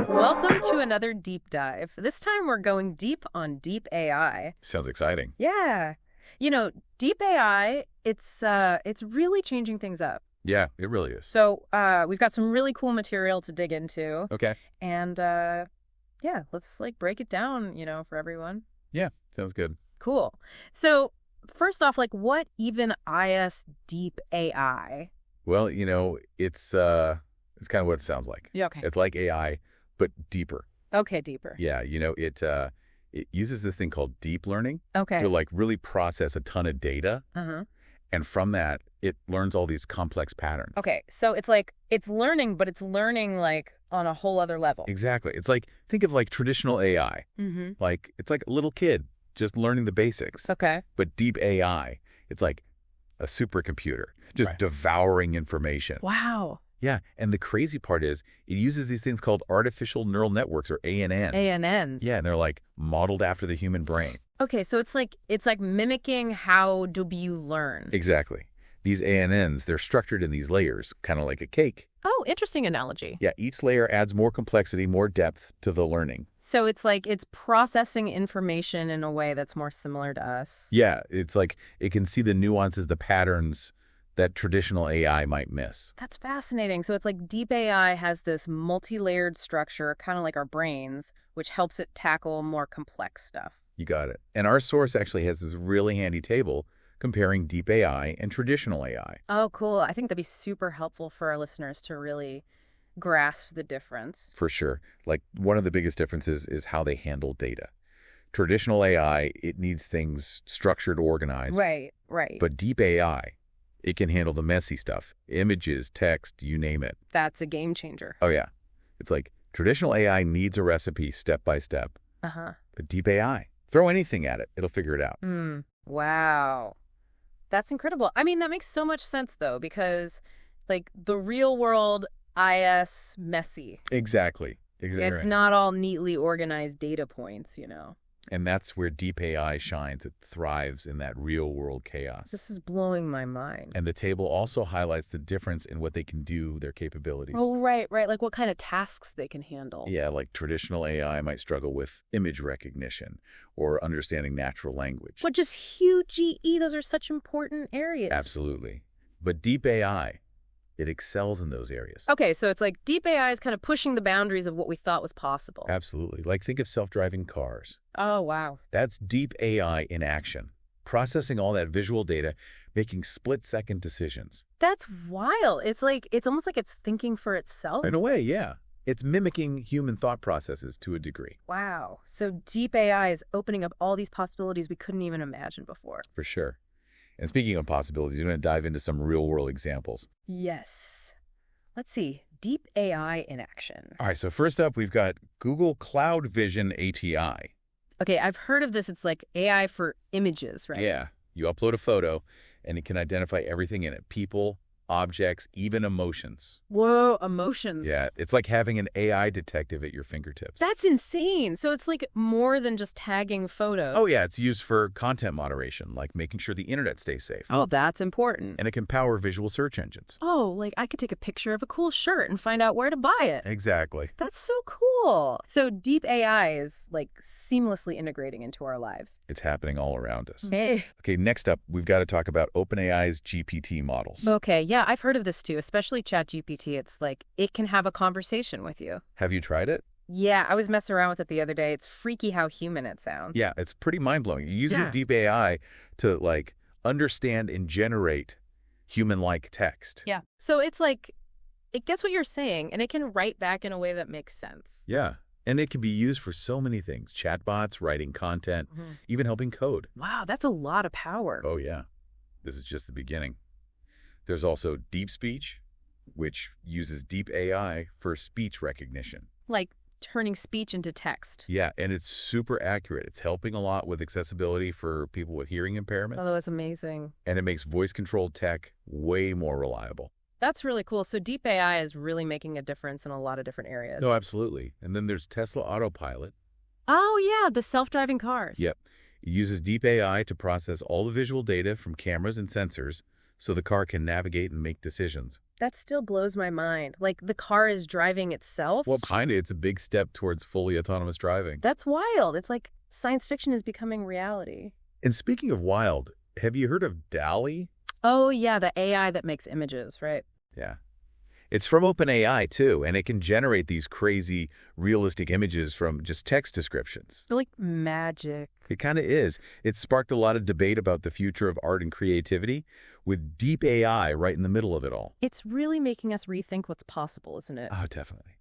Welcome to another deep dive. This time we're going deep on deep AI. Sounds exciting. Yeah. Deep AI, it's really changing things up. Yeah, it really is. So we've got some really cool material to dig into. Okay. And yeah, let's break it down, for everyone. Yeah, sounds good. Cool. So first off, what even is deep AI? Well, it's kind of what it sounds like. Yeah, okay. It's like AI, but deeper. Okay, deeper. Yeah, it uses this thing called deep learning Okay. to really process a ton of data. Uh-huh. And from that, it learns all these complex patterns. Okay, so it's learning, but it's learning on a whole other level. Exactly. It's think of traditional AI. Mm-hmm. It's like a little kid just learning the basics. Okay. But deep AI, it's like a supercomputer just Right. devouring information. Wow. Yeah, and the crazy part is it uses these things called artificial neural networks, or ANN. ANN. Yeah, and they're modeled after the human brain. Okay, so it's like mimicking how do you learn. Exactly. These ANNs, they're structured in these layers, kind of like a cake. Oh, interesting analogy. Yeah, each layer adds more complexity, more depth to the learning. So it's it's processing information in a way that's more similar to us. Yeah, it's it can see the nuances, the patterns that traditional AI might miss. That's fascinating. So it's deep AI has this multi-layered structure, kind of like our brains, which helps it tackle more complex stuff. You got it. And our source actually has this really handy table comparing deep AI and traditional AI. Oh, cool. I think that'd be super helpful for our listeners to really grasp the difference. For sure. One of the biggest differences is how they handle data. Traditional AI, it needs things structured, organized. Right. But deep AI, it can handle the messy stuff. Images, text, you name it. That's a game changer. Oh, yeah. It's traditional AI needs a recipe step by step. Uh-huh. But deep AI, throw anything at it, it'll figure it out. Wow. That's incredible. I mean, that makes so much sense, though, because, the real world is messy. Exactly. It's right. not all neatly organized data points, And that's where deep AI shines. It thrives in that real-world chaos. This is blowing my mind. And the table also highlights the difference in what they can do, their capabilities. Oh, right. What kind of tasks they can handle. Yeah, traditional AI might struggle with image recognition or understanding natural language. Which is huge, GE. Those are such important areas. Absolutely. But deep AI, it excels in those areas. Okay, so it's deep AI is kind of pushing the boundaries of what we thought was possible. Absolutely. Think of self-driving cars. Oh, wow. That's deep AI in action, processing all that visual data, making split-second decisions. That's wild. It's almost like it's thinking for itself. In a way, yeah. It's mimicking human thought processes to a degree. Wow. So deep AI is opening up all these possibilities we couldn't even imagine before. For sure. And speaking of possibilities, we're going to dive into some real-world examples. Yes. Let's see. Deep AI in action. All right, so first up, we've got Google Cloud Vision ATI. Okay, I've heard of this. It's AI for images, right? Yeah. You upload a photo, and it can identify everything in it. People, objects, even emotions. Whoa, emotions. Yeah, it's like having an AI detective at your fingertips. That's insane. So it's more than just tagging photos. Oh, yeah, it's used for content moderation, like making sure the internet stays safe. Oh, that's important. And it can power visual search engines. Oh, I could take a picture of a cool shirt and find out where to buy it. Exactly. That's so cool. So deep AI is seamlessly integrating into our lives. It's happening all around us. Hey. Okay, next up, we've got to talk about OpenAI's GPT models. Okay, yeah, I've heard of this too, especially ChatGPT. It's it can have a conversation with you. Have you tried it? Yeah, I was messing around with it the other day. It's freaky how human it sounds. Yeah, it's pretty mind-blowing. It uses deep AI to understand and generate human-like text. Yeah. So it's it gets what you're saying, and it can write back in a way that makes sense. Yeah, and it can be used for so many things. Chatbots, writing content, even helping code. Wow, that's a lot of power. Oh, yeah. This is just the beginning. There's also deep speech, which uses deep AI for speech recognition. Turning speech into text. Yeah, and it's super accurate. It's helping a lot with accessibility for people with hearing impairments. Oh, that's amazing. And it makes voice-controlled tech way more reliable. That's really cool. So deep AI is really making a difference in a lot of different areas. No, absolutely. And then there's Tesla Autopilot. Oh, yeah, the self-driving cars. Yep. It uses deep AI to process all the visual data from cameras and sensors so the car can navigate and make decisions. That still blows my mind. Like, the car is driving itself? Well, kinda, it's a big step towards fully autonomous driving. That's wild. It's like science fiction is becoming reality. And speaking of wild, have you heard of DALL-E? Oh, yeah, the AI that makes images, right? Yeah. It's from OpenAI, too, and it can generate these crazy, realistic images from just text descriptions. They're like magic. It kind of is. It sparked a lot of debate about the future of art and creativity, with deep AI right in the middle of it all. It's really making us rethink what's possible, isn't it? Oh, definitely.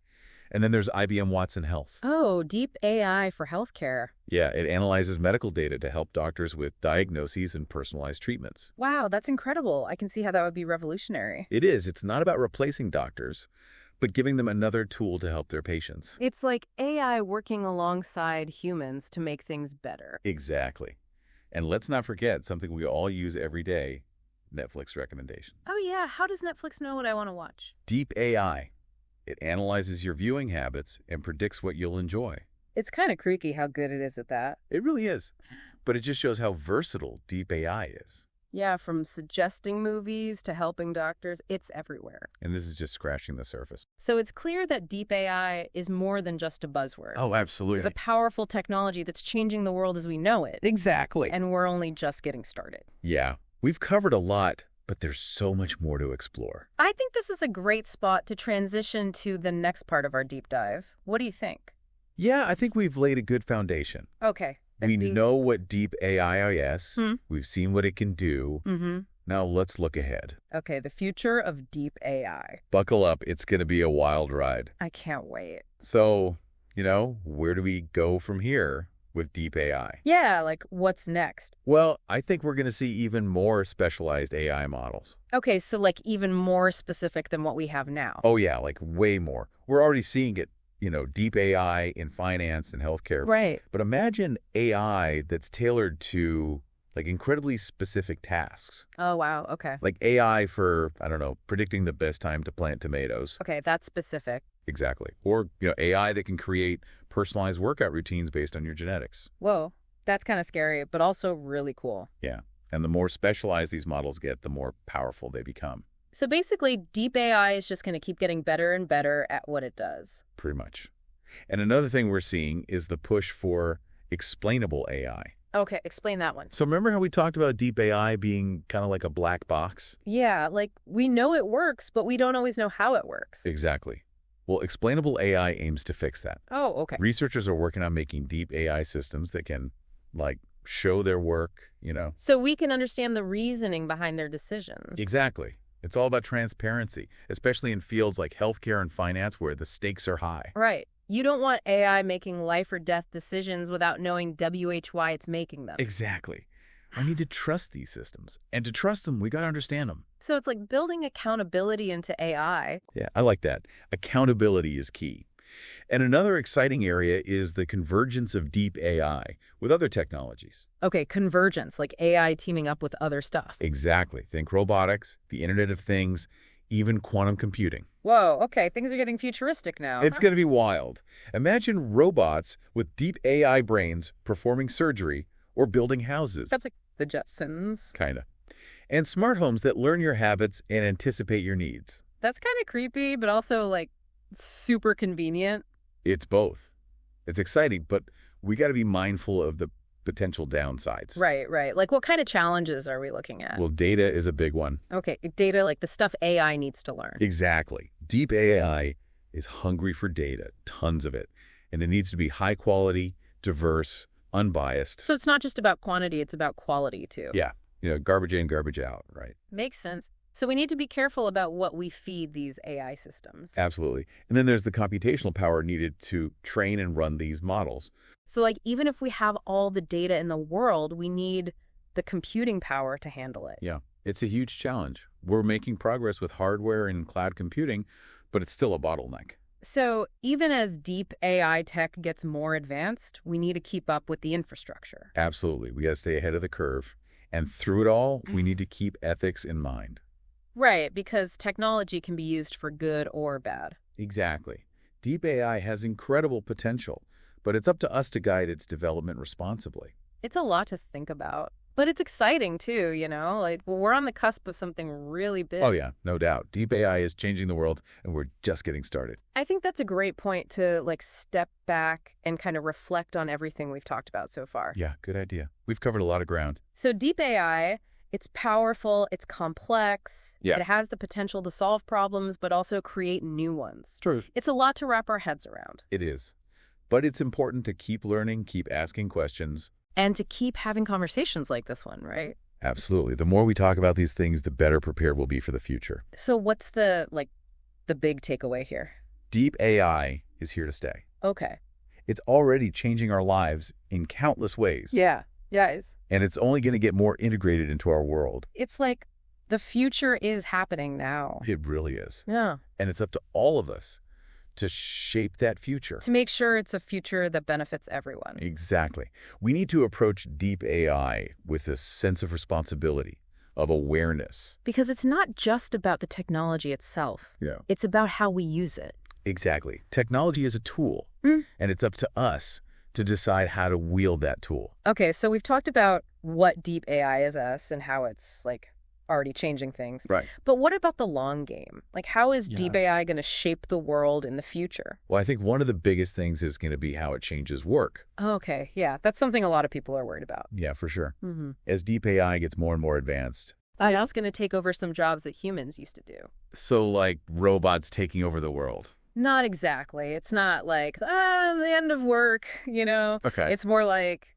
And then there's IBM Watson Health. Oh, deep AI for healthcare. Yeah, it analyzes medical data to help doctors with diagnoses and personalized treatments. Wow, that's incredible. I can see how that would be revolutionary. It is. It's not about replacing doctors, but giving them another tool to help their patients. It's like AI working alongside humans to make things better. Exactly. And let's not forget something we all use every day, Netflix recommendations. Oh, yeah. How does Netflix know what I want to watch? Deep AI. It analyzes your viewing habits and predicts what you'll enjoy. It's kind of creaky how good it is at that. It really is. But it just shows how versatile deep AI is. Yeah, from suggesting movies to helping doctors, it's everywhere. And this is just scratching the surface. So it's clear that deep AI is more than just a buzzword. Oh, absolutely. It's a powerful technology that's changing the world as we know it. Exactly. And we're only just getting started. Yeah, we've covered a lot, but there's so much more to explore. I think this is a great spot to transition to the next part of our deep dive. What do you think? Yeah, I think we've laid a good foundation. Okay. We know what deep AI is. Hmm. We've seen what it can do. Mm-hmm. Now let's look ahead. Okay, the future of deep AI. Buckle up. It's going to be a wild ride. I can't wait. So, where do we go from here with deep AI? Yeah, like what's next? Well, I think we're going to see even more specialized AI models. Okay, so like even more specific than what we have now. Oh, yeah, like way more. We're already seeing it, deep AI in finance and healthcare. Right. But imagine AI that's tailored to like incredibly specific tasks. Oh, wow. Okay. Like AI for, I don't know, predicting the best time to plant tomatoes. Okay, that's specific. Exactly. Or, AI that can create personalized workout routines based on your genetics. Whoa, that's kind of scary, but also really cool. Yeah. And the more specialized these models get, the more powerful they become. So basically, deep AI is just going to keep getting better and better at what it does. Pretty much. And another thing we're seeing is the push for explainable AI. Okay, explain that one. So remember how we talked about deep AI being kind of like a black box? Yeah, like we know it works, but we don't always know how it works. Exactly. Well, explainable AI aims to fix that. Oh, okay. Researchers are working on making deep AI systems that can, show their work, So we can understand the reasoning behind their decisions. Exactly. It's all about transparency, especially in fields like healthcare and finance where the stakes are high. Right. You don't want AI making life or death decisions without knowing why it's making them. Exactly. I need to trust these systems. And to trust them, we got to understand them. So it's like building accountability into AI. Yeah, I like that. Accountability is key. And another exciting area is the convergence of deep AI with other technologies. Okay, convergence, like AI teaming up with other stuff. Exactly. Think robotics, the Internet of Things, even quantum computing. Whoa, okay, things are getting futuristic now. It's going to be wild. Imagine robots with deep AI brains performing surgery or building houses. That's like the Jetsons. Kind of. And smart homes that learn your habits and anticipate your needs. That's kind of creepy, but also like super convenient. It's both. It's exciting, but we got to be mindful of the potential downsides. Right, right. Like what kind of challenges are we looking at? Well, data is a big one. Okay, data, like the stuff AI needs to learn. Exactly. Deep AI is hungry for data, tons of it. And it needs to be high quality, diverse, unbiased. So it's not just about quantity, it's about quality too. Yeah. Garbage in, garbage out, right? Makes sense. So we need to be careful about what we feed these AI systems. Absolutely. And then there's the computational power needed to train and run these models. So like even if we have all the data in the world, we need the computing power to handle it. Yeah, it's a huge challenge. We're making progress with hardware and cloud computing, but it's still a bottleneck. So even as deep AI tech gets more advanced, we need to keep up with the infrastructure. Absolutely. We got to stay ahead of the curve. And through it all, we need to keep ethics in mind. Right, because technology can be used for good or bad. Exactly. Deep AI has incredible potential, but it's up to us to guide its development responsibly. It's a lot to think about. But it's exciting too, Like, well, we're on the cusp of something really big. Oh, yeah, no doubt. Deep AI is changing the world, and we're just getting started. I think that's a great point to, like, step back and kind of reflect on everything we've talked about so far. Yeah, good idea. We've covered a lot of ground. So deep AI, it's powerful, it's complex, Yeah. it has the potential to solve problems, but also create new ones. True. It's a lot to wrap our heads around. It is. But it's important to keep learning, keep asking questions. And to keep having conversations like this one, right? Absolutely. The more we talk about these things, the better prepared we'll be for the future. So what's the big takeaway here? Deep AI is here to stay. Okay. It's already changing our lives in countless ways. Yeah. Yes. And it's only going to get more integrated into our world. It's like the future is happening now. It really is. Yeah. And it's up to all of us to shape that future. To make sure it's a future that benefits everyone. Exactly. We need to approach deep AI with a sense of responsibility, of awareness. Because it's not just about the technology itself. Yeah. It's about how we use it. Exactly. Technology is a tool, and it's up to us to decide how to wield that tool. Okay, so we've talked about what deep AI is us and how it's, like, already changing things. Right. But what about the long game? Like, how is deep AI going to shape the world in the future? Well, I think one of the biggest things is going to be how it changes work. Okay, yeah, that's something a lot of people are worried about. Yeah, for sure. Mm-hmm. As deep AI gets more and more advanced. It's going to take over some jobs that humans used to do. So, like, robots taking over the world. Not exactly. It's not like, the end of work, Okay. It's more like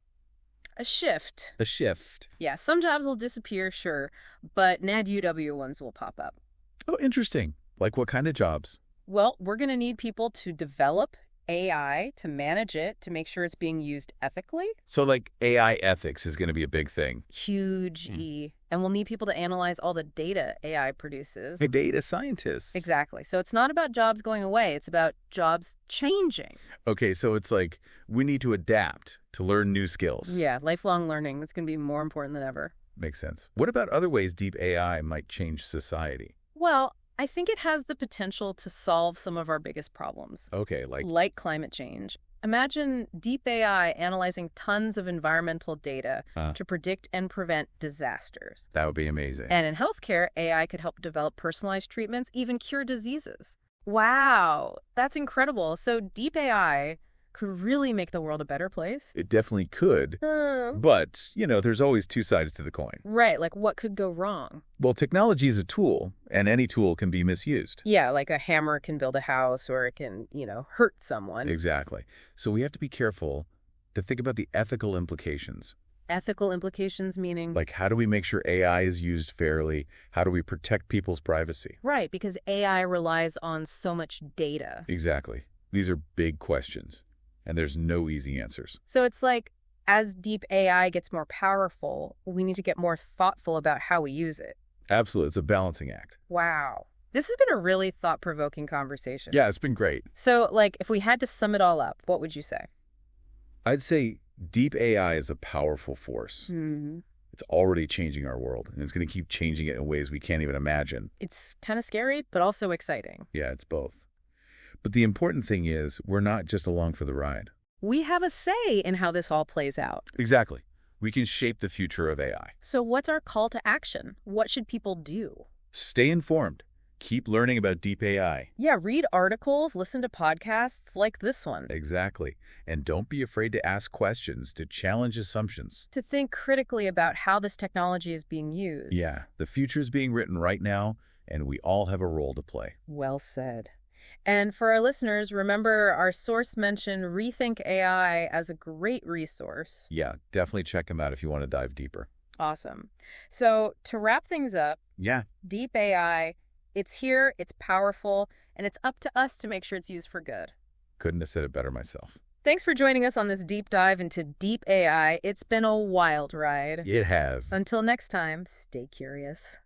a shift. The shift. Yeah, some jobs will disappear, sure, but NAD-UW ones will pop up. Oh, interesting. Like what kind of jobs? Well, we're going to need people to develop AI, to manage it, to make sure it's being used ethically. So, like, AI ethics is going to be a big thing. Huge E. And we'll need people to analyze all the data AI produces. Hey, data scientists. Exactly. So it's not about jobs going away. It's about jobs changing. Okay, so it's like we need to adapt to learn new skills. Yeah, lifelong learning. It's going to be more important than ever. Makes sense. What about other ways deep AI might change society? Well, I think it has the potential to solve some of our biggest problems. Okay, Like climate change. Imagine deep AI analyzing tons of environmental data to predict and prevent disasters. that would be amazing. And in healthcare, AI could help develop personalized treatments, even cure diseases. Wow, that's incredible. So deep AI could really make the world a better place. It definitely could. But, there's always two sides to the coin. Right, like what could go wrong? Well, technology is a tool, and any tool can be misused. Yeah, like a hammer can build a house or it can, hurt someone. Exactly. So we have to be careful to think about the ethical implications. Ethical implications meaning? Like, how do we make sure AI is used fairly? How do we protect people's privacy? Right, because AI relies on so much data. Exactly. These are big questions, and there's no easy answers. So it's like, as deep AI gets more powerful, we need to get more thoughtful about how we use it. Absolutely. It's a balancing act. Wow. This has been a really thought-provoking conversation. Yeah, it's been great. So, like, if we had to sum it all up, what would you say? I'd say deep AI is a powerful force. Mm-hmm. It's already changing our world, and it's going to keep changing it in ways we can't even imagine. It's kind of scary, but also exciting. Yeah, it's both. But the important thing is we're not just along for the ride. We have a say in how this all plays out. Exactly. We can shape the future of AI. So what's our call to action? What should people do? Stay informed. Keep learning about deep AI. Yeah, read articles, listen to podcasts like this one. Exactly. And don't be afraid to ask questions, to challenge assumptions. To think critically about how this technology is being used. Yeah, the future is being written right now, and we all have a role to play. Well said. And for our listeners, remember our source mentioned Rethink AI as a great resource. Yeah, definitely check them out if you want to dive deeper. Awesome. So to wrap things up, Yeah. deep AI, it's here, it's powerful, and it's up to us to make sure it's used for good. Couldn't have said it better myself. Thanks for joining us on this deep dive into deep AI. It's been a wild ride. It has. Until next time, stay curious.